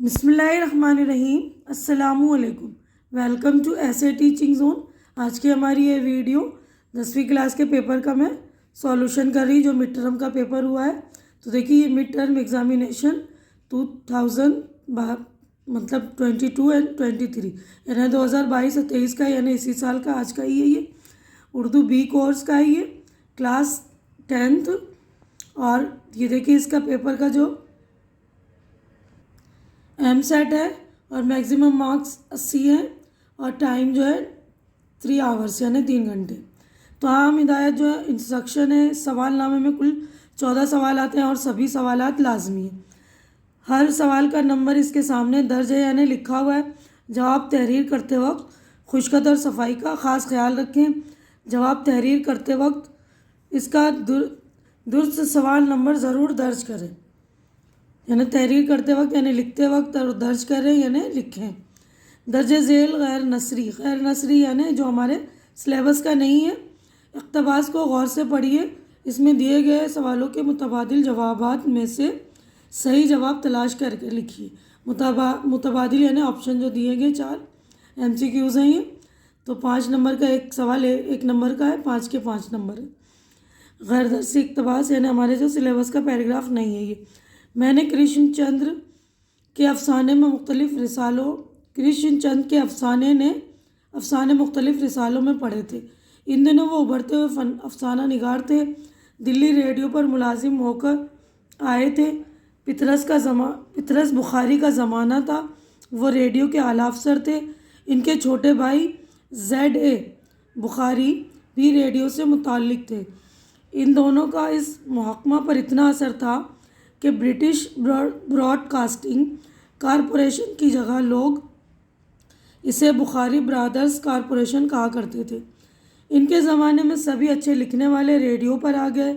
बिस्मिल्लाहिर्रहमानिर्रहीम अस्सलामुअलैकुम। Welcome to ऐसे टीचिंग जोन। आज की हमारी ये वीडियो 10वीं क्लास के पेपर का मैं सॉल्यूशन कर रही जो मिड टर्म का पेपर हुआ है। तो देखिए ये मिड टर्म एग्जामिनेशन 2000 मतलब 22 एंड 23 यानी 2022 और 23 का यानी इसी साल का आज का ही है। ये उर्दू बी कोर्स का है, ये क्लास 10th। और ये देखिए इसका पेपर का जो एम सेट है और मैक्सिमम मार्क्स 80 है और टाइम जो है 3 आवर्स यानी 3 घंटे। तो आम हिदायत जो है इंस्ट्रक्शन है, सवालनामे में कुल 14 सवाल आते हैं और सभी सवालात लाजमी हैं। हर सवाल का नंबर इसके सामने दर्ज है यानी लिखा हुआ है। जवाब तहरीर करते वक्त खुशखत और सफाई का ख़ास ख्याल रखें। जवाब तहरीर करते वक्त इसका दुरुस्त सवाल नंबर ज़रूर दर्ज करें, यानी तहरीर करते वक्त यानी लिखते वक्त और दर्ज करें यानी लिखें। दर्ज झेल गैर नसरी यानी जो हमारे सिलेबस का नहीं है। इक़्तिबास को गौर से पढ़िए, इसमें दिए गए सवालों के मुतबादिल जवाबात में से सही जवाब तलाश करके लिखिए। मुतबादिल यानी ऑप्शन जो दिए गए 4 MCQs हैं ये। तो 5 नंबर का एक सवाल है, 1 नंबर का है, 5 के 5 नंबर है। गैर दरसी इक़्तिबास यानी हमारे जो सिलेबस का पैराग्राफ नहीं है ये। मैंने कृष्णचंद्र के अफसाने में कृष्णचंद्र के अफसाने मुख्तलिफ रिसालों में पढ़े थे। इन दिनों वो उभरते हुए अफसाना निगार थे। दिल्ली रेडियो पर मुलाजिम होकर आए थे। पितरस बुखारी का ज़माना था, वो रेडियो के आला अफसर थे। इनके छोटे भाई ZA बुखारी भी रेडियो से मुताल्लिक थे। इन दोनों का इस महकमा पर इतना असर था कि ब्रिटिश ब्रॉडकास्टिंग कॉरपोरेशन की जगह लोग इसे बुखारी ब्रदर्स कॉरपोरेशन कहा करते थे। इनके ज़माने में सभी अच्छे लिखने वाले रेडियो पर आ गए,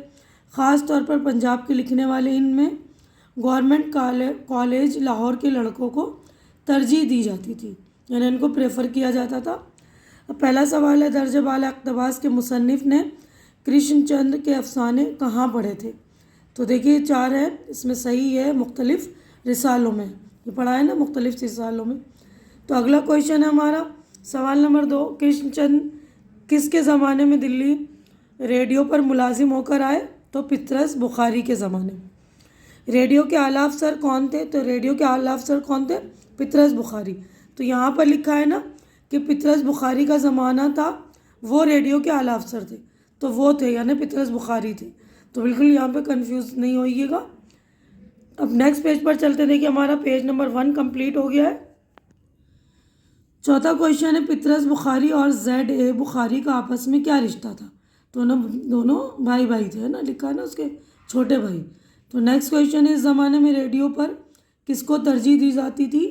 ख़ास तौर पर पंजाब के लिखने वाले। इनमें गवर्नमेंट कॉलेज लाहौर के लड़कों को तरजीह दी जाती थी, यानी इनको प्रेफर किया जाता था। अब पहला सवाल है, दर्ज बाला इक़्तिबास के मुसन्निफ़ ने कृष्णचंद्र के अफसाने कहाँ पढ़े थे? तो देखिए 4 है, इसमें सही है मुख्तलिफ रिसालों में, ये पढ़ा है ना मुख्तलिफ रिसालों में। तो अगला क्वेश्चन है हमारा सवाल नंबर 2, कृष्णचंद्र किसके ज़माने में दिल्ली रेडियो पर मुलाजिम होकर आए? तो पितरस बुखारी के ज़माने में। रेडियो के आला अफसर कौन थे? तो रेडियो के आला अफसर कौन थे? पितरस बुखारी। तो यहाँ पर लिखा है ना कि पितरस बुखारी का ज़माना था, वो रेडियो के आला अफसर थे, तो वो थे यानी पितरस बुखारी थे। तो बिल्कुल यहाँ पे कंफ्यूज नहीं होइएगा। अब नेक्स्ट पेज पर चलते, देखिए हमारा पेज नंबर 1 कंप्लीट हो गया है। चौथा क्वेश्चन है, पितरस बुखारी और ZA बुखारी का आपस में क्या रिश्ता था? तो ना दोनों भाई थे ना, लिखा है ना उसके छोटे भाई। तो नेक्स्ट क्वेश्चन है, इस ज़माने में रेडियो पर किसको तरजीह दी जाती थी?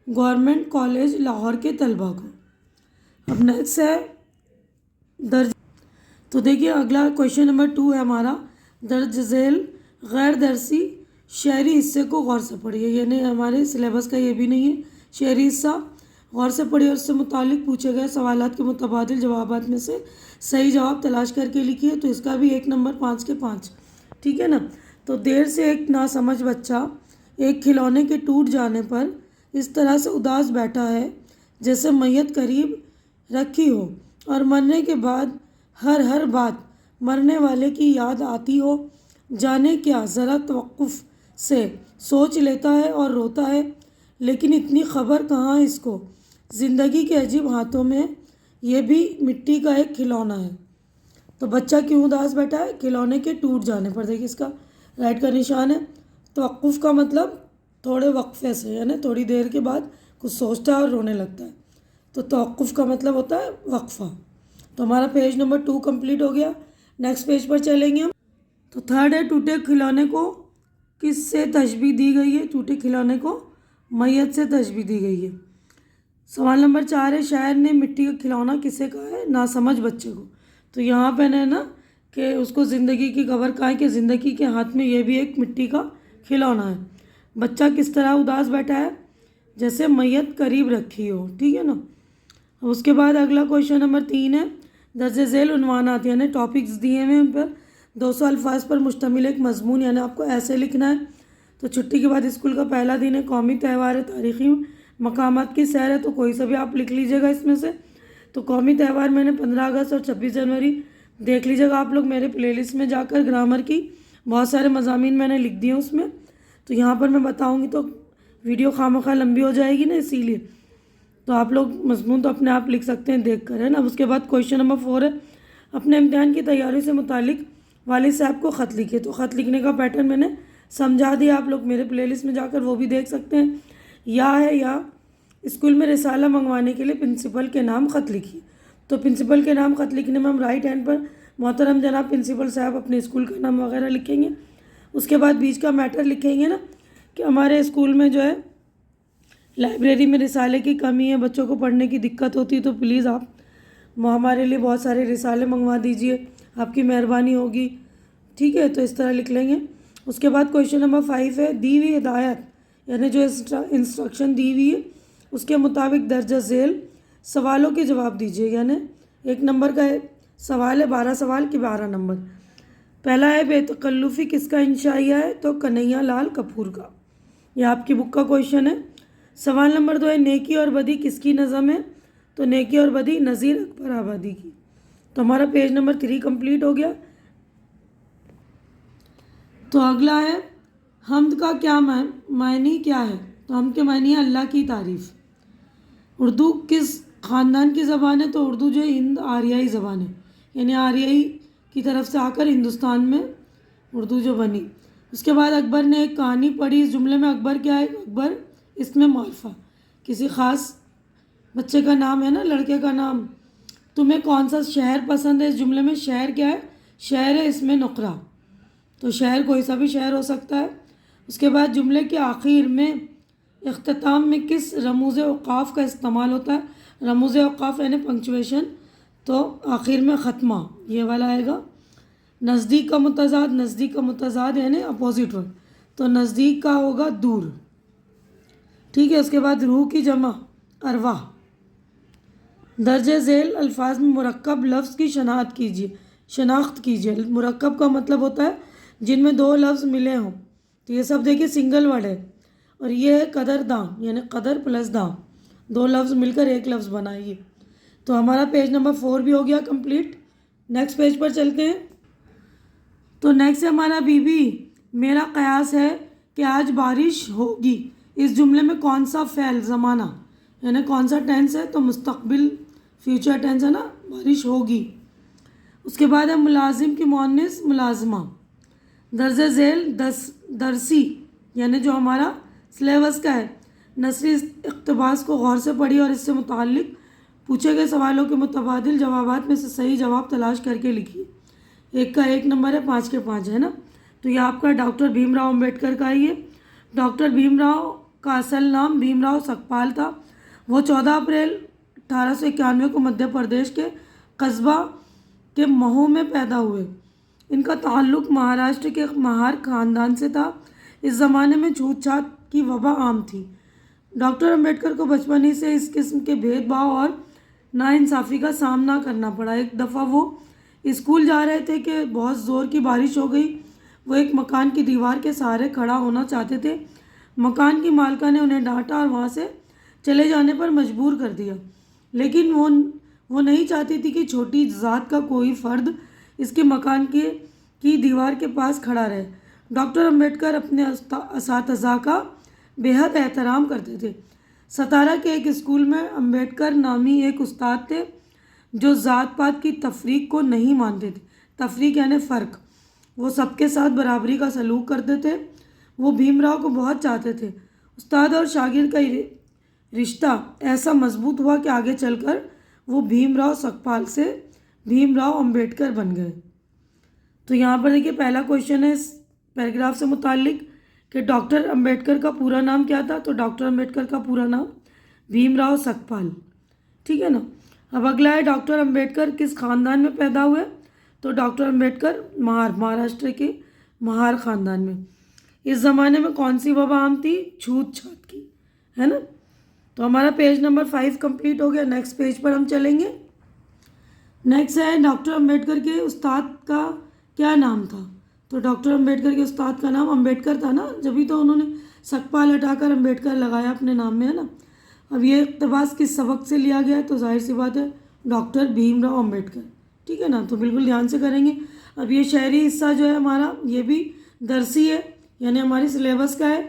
गवर्नमेंट कॉलेज लाहौर के तलबा को। अब नेक्स्ट है दर्ज। तो देखिए अगला क्वेश्चन नंबर 2 है हमारा, दर्ज झेल गैर दरसी शहरी हिस्से को गौर से पढ़िए। यानी हमारे सिलेबस का ये भी नहीं है शहरी हिस्सा। गौर से पढ़िए और उससे मुतालिक पूछे गए सवालात के मुतबादिल जवाबात में से सही जवाब तलाश करके लिखिए। तो इसका भी 1 नंबर 5 के 5, ठीक है ना। तो देर से एक नासमझ बच्चा एक खिलौने के टूट जाने पर इस तरह से उदास बैठा है जैसे मैयत करीब रखी हो और मरने के बाद हर बात मरने वाले की याद आती हो। जाने क्या, ज़रा तवक्कुफ़ से सोच लेता है और रोता है, लेकिन इतनी खबर कहाँ इसको। ज़िंदगी के अजीब हाथों में ये भी मिट्टी का एक खिलौना है। तो बच्चा क्यों उदास बैठा है? खिलौने के टूट जाने पर। देखिए इसका राइट का निशान है। तवक्कुफ़ का मतलब थोड़े वक्फे से, यानी थोड़ी देर के बाद कुछ सोचता है और रोने लगता है। तो तवक्कुफ़ का मतलब होता है वक्फ़ा। तो हमारा पेज नंबर 2 कंप्लीट हो गया। नेक्स्ट पेज पर चलेंगे हम। तो थर्ड है, टूटे खिलौने को किससे तशबीह दी गई है? टूटे खिलौने को मैयत से तशबीह दी गई है। सवाल नंबर 4 है, शायर ने मिट्टी का खिलौना किसे कहा है? नासमझ बच्चे को। तो यहाँ पे ना कि उसको ज़िंदगी की खबर कहा है कि ज़िंदगी के हाथ में ये भी एक मिट्टी का खिलौना है। बच्चा किस तरह उदास बैठा है? जैसे मैयत करीब रखी हो, ठीक है ना। उसके बाद अगला क्वेश्चन नंबर 3 है, दर्ज झेल उन्वानात यानी टॉपिक्स दिए हुए उन पर 200 अल्फाज पर मुश्तमिल एक मजमून यानी आपको ऐसे लिखना है। तो छुट्टी के बाद स्कूल का पहला दिन है, कौमी त्यौहार है, तारीख़ी मकामात की सैर है, तो कोई सा भी आप लिख लीजिएगा इसमें से। तो कौमी त्यौहार मैंने 15 अगस्त और 26 जनवरी देख लीजिएगा आप लोग मेरे प्लेलिस्ट में जाकर, ग्रामर की बहुत सारे मज़ामीन मैंने लिख दिए उसमें। तो यहाँ पर मैं बताऊँगी तो वीडियो खामखा लंबी हो जाएगी ना, इसीलिए तो आप लोग मज़मून तो अपने आप लिख सकते हैं देख कर, है ना। उसके बाद क्वेश्चन नंबर 4 है, अपने इम्तिहान की तैयारी से मुतालिक वालिद साहब को ख़त लिखे। तो ख़त लिखने का पैटर्न मैंने समझा दिया, आप लोग मेरे प्लेलिस्ट में जाकर वो भी देख सकते हैं। या है या स्कूल में रिसाला मंगवाने के लिए प्रिंसिपल के नाम ख़त लिखिए। तो प्रिंसिपल के नाम ख़त लिखने में हम राइट हैंड पर मोहतरम जनाब प्रिंसिपल साहब अपने स्कूल का नाम वगैरह लिखेंगे। उसके बाद बीच का मैटर लिखेंगे ना कि हमारे स्कूल में जो है लाइब्रेरी में रिसाले की कमी है, बच्चों को पढ़ने की दिक्कत होती है, तो प्लीज़ आप हमारे लिए बहुत सारे रिसाले मंगवा दीजिए, आपकी मेहरबानी होगी। ठीक है, तो इस तरह लिख लेंगे। उसके बाद क्वेश्चन नंबर 5 है, दी हुई हिदायत यानी जो इंस्ट्रक्शन दी हुई है उसके मुताबिक दर्ज झेल सवालों के जवाब दीजिए। यानी 1 नंबर का सवाल है, 12 सवाल के 12 नंबर। पहला है, बेतकल्लुफ़ी किसका इंशाइया है? तो कन्हैया लाल कपूर का। यह आपकी बुक का क्वेश्चन है। सवाल नंबर 2 है, नेकी और बदी किसकी नज़म है? तो नेकी और बदी नज़ीर अकबर आबादी की। तो हमारा पेज नंबर 3 कंप्लीट हो गया। तो अगला है, हम्द का क्या मायनी क्या है? तो हम्द के मायनी है अल्लाह की तारीफ़। उर्दू किस ख़ानदान की ज़बान है? तो उर्दू जो है हिंद आर्याई ज़बान है, यानी आर्याई की तरफ से आकर हिंदुस्तान में उर्दू जो बनी। उसके बाद अकबर ने एक कहानी पढ़ी, इस जुमले में अकबर क्या है? अकबर इसमें मारफा, किसी ख़ास बच्चे का नाम है ना, लड़के का नाम। तुम्हें कौन सा शहर पसंद है? इस जुमले में शहर क्या है? शहर है इसमें नुकरा, तो शहर कोई सा भी शहर हो सकता है। उसके बाद जुमले के आखिर में इख्तिताम में किस रमूज़ औक़ाफ़ का इस्तेमाल होता है? रमूज़ औक़ाफ़ यानी पंक्चुएशन, तो आखिर में ख़त्मा ये वाला आएगा। नज़दीक का मुतज़ाद, नज़दीक का मुतज़ाद यानी अपोजिट वर्ड, तो नज़दीक का होगा दूर। ठीक है, उसके बाद रूह की जमा अरवाह। दर्जे झेल अल्फाज में मुरक्कब लफ्ज़ की शनाख्त कीजिए। मुरक्कब का मतलब होता है जिनमें 2 लफ्ज़ मिले हों, तो ये सब देखिए सिंगल वर्ड है। और ये है कदरदान यानी कदर प्लस दाम, 2 लफ्ज़ मिलकर एक लफ्ज़ बनाइए। तो हमारा पेज नंबर 4 भी हो गया कंप्लीट। नेक्स्ट पेज पर चलते हैं। तो नेक्स्ट है हमारा बीबी मेरा कयास है कि आज बारिश होगी। इस जुमले में कौन सा फ़ेल ज़माना यानी कौन सा टेंस है? तो मुस्तकबिल फ्यूचर टेंस है ना, बारिश होगी। उसके बाद है मुलाजिम की मुअन्निस मुलाजमा। दर्जे झेल दरसी यानी जो हमारा सिलेबस का है, नसरी इक़्तिबास को गौर से पढ़िए और इससे मुताल्लिक़ पूछे गए सवालों के मुतबादिल जवाबात में से सही जवाब तलाश करके लिखिए। 1 का 1 नंबर है, 5 के 5 है ना। तो ये आपका डॉक्टर भीमराव अम्बेडकर का ही है। डॉक्टर भीमराव का असल नाम भीमराव सकपाल था। वो 14 अप्रैल 1891 को मध्य प्रदेश के कस्बा के महू में पैदा हुए। इनका ताल्लुक़ महाराष्ट्र के महार ख़ानदान से था। इस ज़माने में छूत छात की वबा आम थी। डॉक्टर अम्बेडकर को बचपन ही से इस किस्म के भेदभाव और नाइंसाफ़ी का सामना करना पड़ा। एक दफ़ा वो स्कूल जा रहे थे कि बहुत ज़ोर की बारिश हो गई। वो एक मकान की दीवार के सहारे खड़ा होना चाहते थे। मकान की मालिका ने उन्हें डांटा और वहाँ से चले जाने पर मजबूर कर दिया, लेकिन वो नहीं चाहती थी कि छोटी ज़ात का कोई फ़र्द इसके मकान की दीवार के पास खड़ा रहे। डॉक्टर अम्बेडकर अपने असातिज़ा का बेहद एहतराम करते थे। सतारा के एक स्कूल में अम्बेडकर नामी एक उस्ताद थे जो ज़ात पात की तफरीक को नहीं मानते थे। तफरीक यानी फ़र्क। वो सबके साथ बराबरी का सलूक करते थे। वो भीमराव को बहुत चाहते थे। उस्ताद और शागिर्द का रिश्ता ऐसा मजबूत हुआ कि आगे चलकर वो भीमराव सकपाल से भीमराव अम्बेडकर बन गए। तो यहाँ पर देखिए पहला क्वेश्चन है इस पैराग्राफ से मुताल्लिक कि डॉक्टर अम्बेडकर का पूरा नाम क्या था? तो डॉक्टर अम्बेडकर का पूरा नाम भीमराव सकपाल। ठीक है ना। अब अगला है, डॉक्टर अम्बेडकर किस ख़ानदान में पैदा हुए? तो डॉक्टर अम्बेडकर महाराष्ट्र के महार ख़ानदान में। इस ज़माने में कौन सी वबा आम थी? छूत छात की, है ना। तो हमारा पेज नंबर 5 कंप्लीट हो गया। नेक्स्ट पेज पर हम चलेंगे। नेक्स्ट है, डॉक्टर अम्बेडकर के उस्ताद का क्या नाम था? तो डॉक्टर अम्बेडकर के उस्ताद का नाम अम्बेडकर था ना, जब भी तो उन्होंने सकपाल हटाकर अम्बेडकर लगाया अपने नाम में, है ना। अब ये इक़्तिबास किस सबक से लिया गया है, तो जाहिर सी बात है डॉक्टर भीमराव अम्बेडकर, ठीक है ना। तो बिल्कुल ध्यान से करेंगे। अब ये शहरी हिस्सा जो है हमारा, ये भी दरसी है, यानी हमारी सिलेबस का है।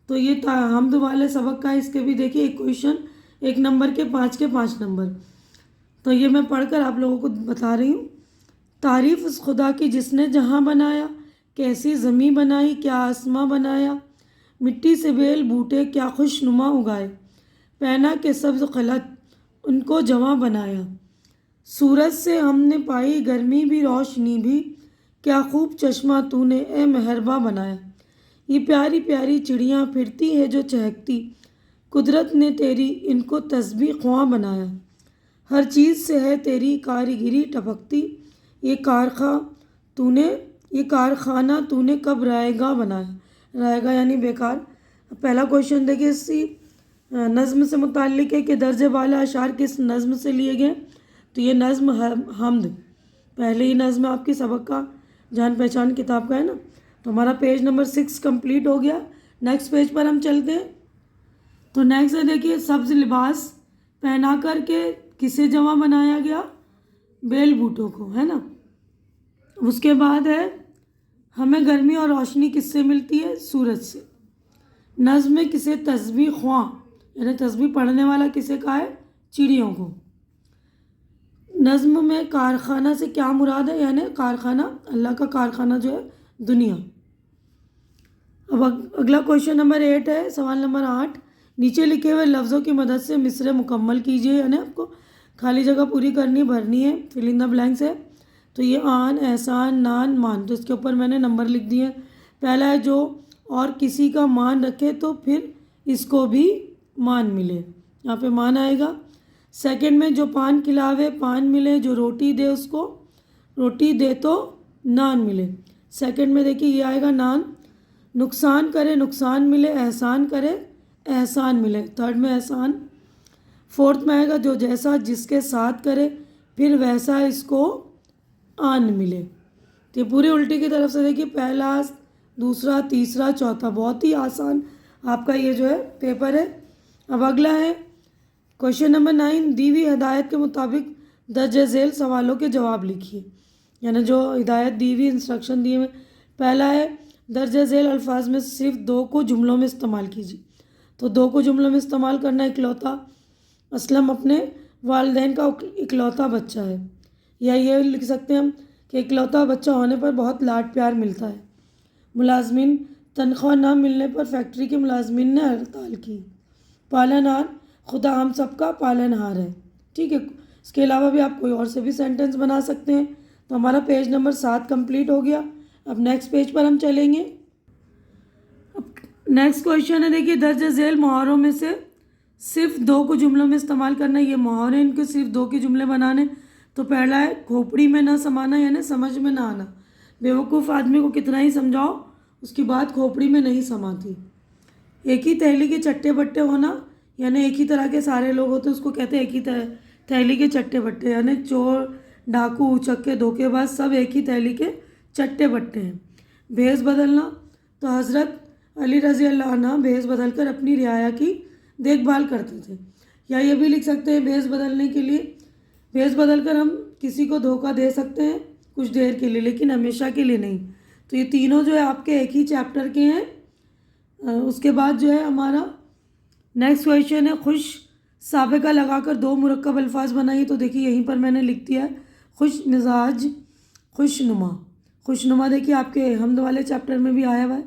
तो ये हमद वाले सबक का है। इसके भी देखिए एक क्वेश्चन, 1 नंबर के 5 नंबर। तो ये मैं पढ़कर आप लोगों को बता रही हूँ। तारीफ़ उस खुदा की जिसने जहाँ बनाया, कैसी ज़मीं बनाई, क्या आसमां बनाया, मिट्टी से बेल बूटे क्या खुशनुमा उगाए, पहना के सब्ज़ खलत उनको जवां बनाया, सूरज से हमने पाई गर्मी भी रोशनी भी, क्या खूब चश्मा तूने ए मेहरबा बनाया। ये प्यारी प्यारी चिड़ियाँ फिरती है जो चहकती, कुदरत ने तेरी इनको तस्बीह ख्वां बनाया, हर चीज़ से है तेरी कारीगिरी टपकती, ये कारखाना तूने कब रायगा बनाया। रायगा यानी बेकार। पहला क्वेश्चन देखिए, इसी नज़्म से मुताल्लिक़ है कि दर्जे वाला अशार किस नज़्म से लिए गए। तो ये नज़्म हमद, पहले ही नज़्म आपकी सबक का जान पहचान किताब का है ना। तो हमारा पेज नंबर 6 कंप्लीट हो गया। नेक्स्ट पेज पर हम चलते हैं। तो नेक्स्ट है देखिए, सब्ज़ लिबास पहना कर के किसे जमा बनाया गया, बेल बूटों को, है ना। उसके बाद है हमें गर्मी और रोशनी किससे मिलती है, सूरज से। नज़्म में किसे तस्बीह ख्वां, यानी तस्बीह पढ़ने वाला किसे कहा है, चिड़ियों को। नज़्म में कारखाना से क्या मुराद है, यानी कारखाना, अल्लाह का कारखाना जो है दुनिया। अब अगला क्वेश्चन नंबर 8 है, सवाल नंबर 8। नीचे लिखे हुए लफ्ज़ों की मदद से मिसरे मुकम्मल कीजिए, यानी आपको खाली जगह पूरी करनी भरनी है, फिल इन द ब्लैंक्स है। तो ये आन, एहसान, नान, मान, तो इसके ऊपर मैंने नंबर लिख दिए। पहला है जो और किसी का मान रखे तो फिर इसको भी मान मिले, यहाँ पे मान आएगा। सेकंड में जो पान खिलावे पान मिले, जो रोटी दे उसको रोटी दे तो नान मिले। सेकंड में देखिए ये आएगा नान। नुकसान करे नुकसान मिले, एहसान करे एहसान मिले, थर्ड में एहसान। फोर्थ में आएगा जो जैसा जिसके साथ करे फिर वैसा इसको आन मिले। तो ये पूरी उल्टी की तरफ से देखिए, पहला, दूसरा, तीसरा, चौथा, बहुत ही आसान आपका ये जो है पेपर है। अब अगला है क्वेश्चन नंबर 9। दी हुई हिदायत के मुताबिक दर्ज झेल सवालों के जवाब लिखिए, यानी जो हिदायत दी हुई, इंस्ट्रक्शन दिए हुए। पहला है दर्ज झेल अल्फाज में सिर्फ 2 को जुमलों में इस्तेमाल कीजिए। तो 2 को जुमलों में इस्तेमाल करना, इकलौता असलम अपने वालिदैन का इकलौता बच्चा है, या ये लिख सकते हैं हम कि इकलौता बच्चा होने पर बहुत लाड प्यार मिलता है। मुलाजमीन, तनख्वाह न मिलने पर फैक्ट्री के मुलाजमीन ने हड़ताल की। पालनहार, खुदा हम सबका पालनहार है, ठीक है। इसके अलावा भी आप कोई और से भी सेंटेंस बना सकते हैं। तो हमारा पेज नंबर 7 कंप्लीट हो गया। अब नेक्स्ट पेज पर हम चलेंगे। अब नेक्स्ट क्वेश्चन है देखिए, दर्ज झेल मुहावरों में से सिर्फ 2 को जुमलों में इस्तेमाल करना। ये मुहावरे, इनके सिर्फ 2 के जुमले बनाने। तो पहला है खोपड़ी में ना समाना, यानी समझ में ना आना। बेवकूफ़ आदमी को कितना ही समझाओ उसकी बात खोपड़ी में नहीं समाती। एक ही थैली के चट्टे बट्टे होना, यानी एक ही तरह के सारे लोग होते हैं, उसको कहते हैं एक ही थैली के चट्टे बट्टे, यानी चोर, डाकू, उचक्के, धोखेबाज सब एक ही थैली के चट्टे बट्टे हैं। भेस बदलना, तो हज़रत अली रज़ी अल्लाह अन्हु भेस बदल कर अपनी रियाया की देखभाल करते थे। या ये भी लिख सकते हैं भेस बदलने के लिए, भेस बदल कर हम किसी को धोखा दे सकते हैं कुछ देर के लिए, लेकिन हमेशा के लिए नहीं। तो ये तीनों जो है आपके एक ही चैप्टर के हैं। उसके बाद जो है हमारा नेक्स्ट क्वेश्चन है, खुश साबिका लगाकर 2 मुरक्कब अल्फाज बनाइए। तो देखिए यहीं पर मैंने लिख दिया है खुश मिजाज, खुशनुमा। खुशनुमा देखिए आपके हमद वाले चैप्टर में भी आया हुआ है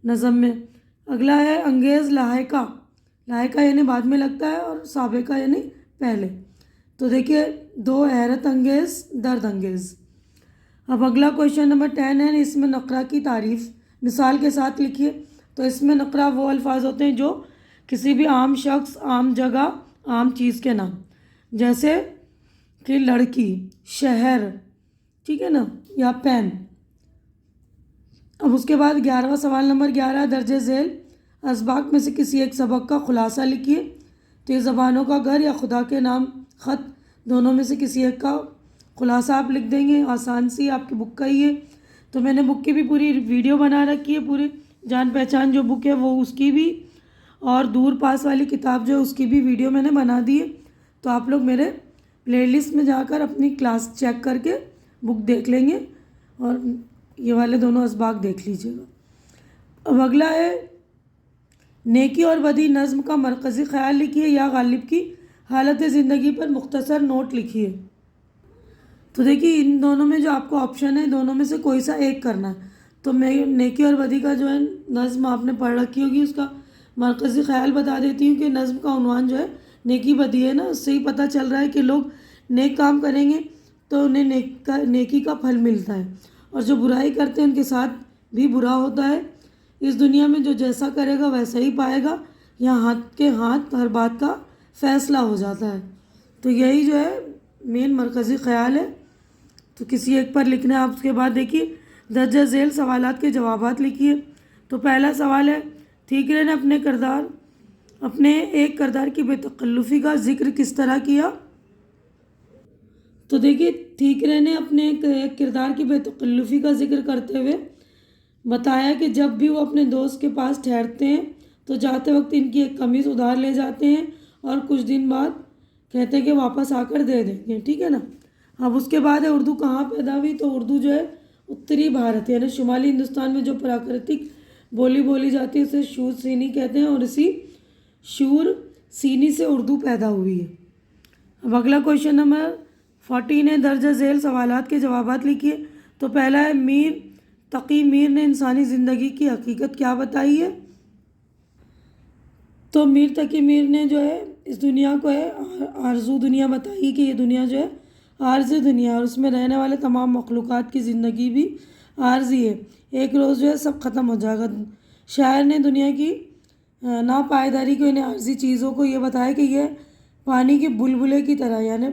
नज़म में। अगला है अंगेज़ लाहिका। लाहिका यानी बाद में लगता है और साबिका यानी पहले। तो देखिए 2 हैरत अंगेज़, दर्द अंगेज़। अब अगला क्वेश्चन नंबर 10 है, इसमें नक़रा की तारीफ़ मिसाल के साथ लिखिए। तो इसमें नक़रा वो अल्फाज होते हैं जो किसी भी आम शख्स, आम जगह, आम चीज़ के नाम, जैसे कि लड़की, शहर, ठीक है ना, या पेन। अब उसके बाद 11वां सवाल नंबर 11, दर्जे झेल असबाक में से किसी एक सबक का खुलासा लिखिए। तो ये ज़बानों का घर या खुदा के नाम ख़त, दोनों में से किसी एक का खुलासा आप लिख देंगे। आसान सी आपकी बुक का ही है। तो मैंने बुक की भी पूरी वीडियो बना रखी है, पूरी जान पहचान जो बुक है वो उसकी भी, और दूर पास वाली किताब जो है उसकी भी वीडियो मैंने बना दी है। तो आप लोग मेरे प्लेलिस्ट में जाकर अपनी क्लास चेक करके बुक देख लेंगे और ये वाले दोनों असबाक देख लीजिएगा। अब अगला है नेकी और बदी नज़्म का मरकज़ी ख़्याल लिखिए या गालिब की हालत ज़िंदगी पर मुख्तसर नोट लिखिए। तो देखिए इन दोनों में जो आपको ऑप्शन है, दोनों में से कोई सा एक करना है। तो मैं नेकी और बदी का जो है नज़्म आपने पढ़ रखी होगी, उसका मरकज़ी ख़्याल बता देती हूँ कि नज़्म का उन्वान जो है नेकी बदी है ना, उससे ही पता चल रहा है कि लोग नेक काम करेंगे तो उन्हें नेकी का फल मिलता है, और जो बुराई करते हैं उनके साथ भी बुरा होता है। इस दुनिया में जो जैसा करेगा वैसा ही पाएगा, यहाँ हाथ के हाथ हर बात का फ़ैसला हो जाता है। तो यही जो है मेन मरकज़ी ख़्याल है। तो किसी एक पर लिखना है आप। उसके बाद देखिए दर्ज झेल सवालात के जवाबात लिखिए। तो पहला सवाल है ठीकरे ने अपने एक किरदार की बेतकल्लुफ़ी का जिक्र किस तरह किया। तो देखिए ठीकरे ने अपने एक किरदार की बेतकल्लुफ़ी का जिक्र करते हुए बताया कि जब भी वो अपने दोस्त के पास ठहरते हैं तो जाते वक्त इनकी एक कमीज़ उधार ले जाते हैं और कुछ दिन बाद कहते हैं कि वापस आकर दे देंगे, ठीक है ना। अब उसके बाद है उर्दू कहाँ पैदा हुई। तो उर्दू जो है उत्तरी भारत यानी शुमाली हिंदुस्तान में जो प्राकृतिक बोली बोली जाती है उसे शूर सीनी कहते हैं, और इसी शूर सीनी से उर्दू पैदा हुई है। अब अगला क्वेश्चन नंबर 14 है दर्ज झेल सवालात के जवाबात लिखिए। तो पहला है मीर तकी मीर ने इंसानी ज़िंदगी की हकीकत क्या बताई है। तो मीर तकी मीर ने जो है इस दुनिया को है आरजू दुनिया बताई कि ये दुनिया जो है आर्ज़ी दुनिया, और उसमें रहने वाले तमाम मखलूक़ात की ज़िंदगी भी आर्ज़ी है, एक रोज़ जो है सब ख़त्म हो जाएगा। शायर ने दुनिया की नापायदारी को, इन्हें आर्ज़ी चीज़ों को ये बताया कि यह पानी के बुलबुले की तरह, यानी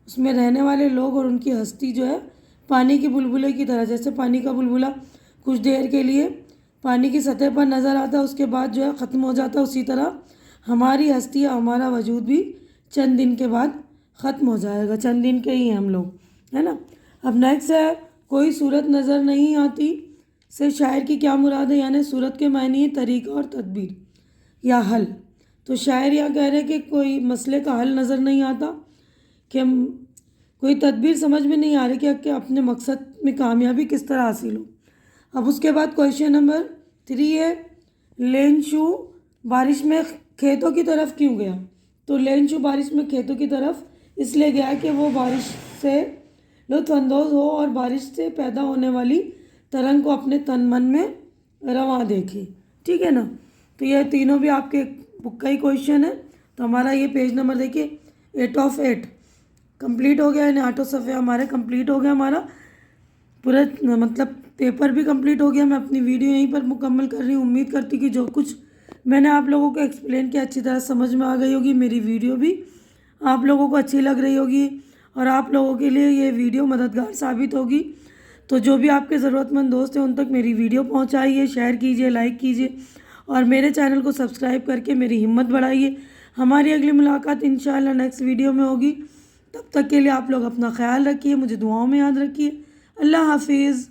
उसमें रहने वाले लोग और उनकी हस्ती जो है पानी के बुलबुले की तरह, जैसे पानी का बुलबुला कुछ देर के लिए पानी की सतह पर नज़र आता है उसके बाद जो है ख़त्म हो जाता है, उसी तरह हमारी हस्ती या हमारा वजूद भी चंद दिन के बाद ख़त्म हो जाएगा। चंद दिन के ही हैं हम लोग, है ना। अब नेक्स्ट है कोई सूरत नज़र नहीं आती से शायर की क्या मुराद है। यानी सूरत के मायने तरीक़ा और तदबीर या हल। तो शायर यहाँ कह रहे हैं कि कोई मसले का हल नज़र नहीं आता, कि कोई तदबीर समझ में नहीं आ रही कि अपने मकसद में कामयाबी किस तरह हासिल हो। अब उसके बाद क्वेश्चन नंबर 3 है लेंशू बारिश में खेतों की तरफ क्यों गया। तो लेंशू बारिश में खेतों की तरफ इसलिए गया कि वो बारिश से लुत्फ़अंदोज़ हो और बारिश से पैदा होने वाली तरंग को अपने तन मन में रवां देखे, ठीक है ना। तो ये तीनों भी आपके बुक का ही क्वेश्चन है। तो हमारा ये पेज नंबर देखिए 8 of 8 कंप्लीट हो गया, यानी 8 सफ़े हमारे कंप्लीट हो गया, हमारा पूरा मतलब पेपर भी कंप्लीट हो गया। मैं अपनी वीडियो यहीं पर मुकम्मल कर रही हूँ। उम्मीद करती कि जो कुछ मैंने आप लोगों को एक्सप्लेन किया अच्छी तरह समझ में आ गई होगी, मेरी वीडियो भी आप लोगों को अच्छी लग रही होगी और आप लोगों के लिए ये वीडियो मददगार साबित होगी। तो जो भी आपके ज़रूरतमंद दोस्त हैं उन तक मेरी वीडियो पहुँचाइए, शेयर कीजिए, लाइक कीजिए और मेरे चैनल को सब्सक्राइब करके मेरी हिम्मत बढ़ाइए। हमारी अगली मुलाकात इंशाअल्लाह नेक्स्ट वीडियो में होगी। तब तक के लिए आप लोग अपना ख्याल रखिए, मुझे दुआओं में याद रखिए। अल्लाह हाफिज़।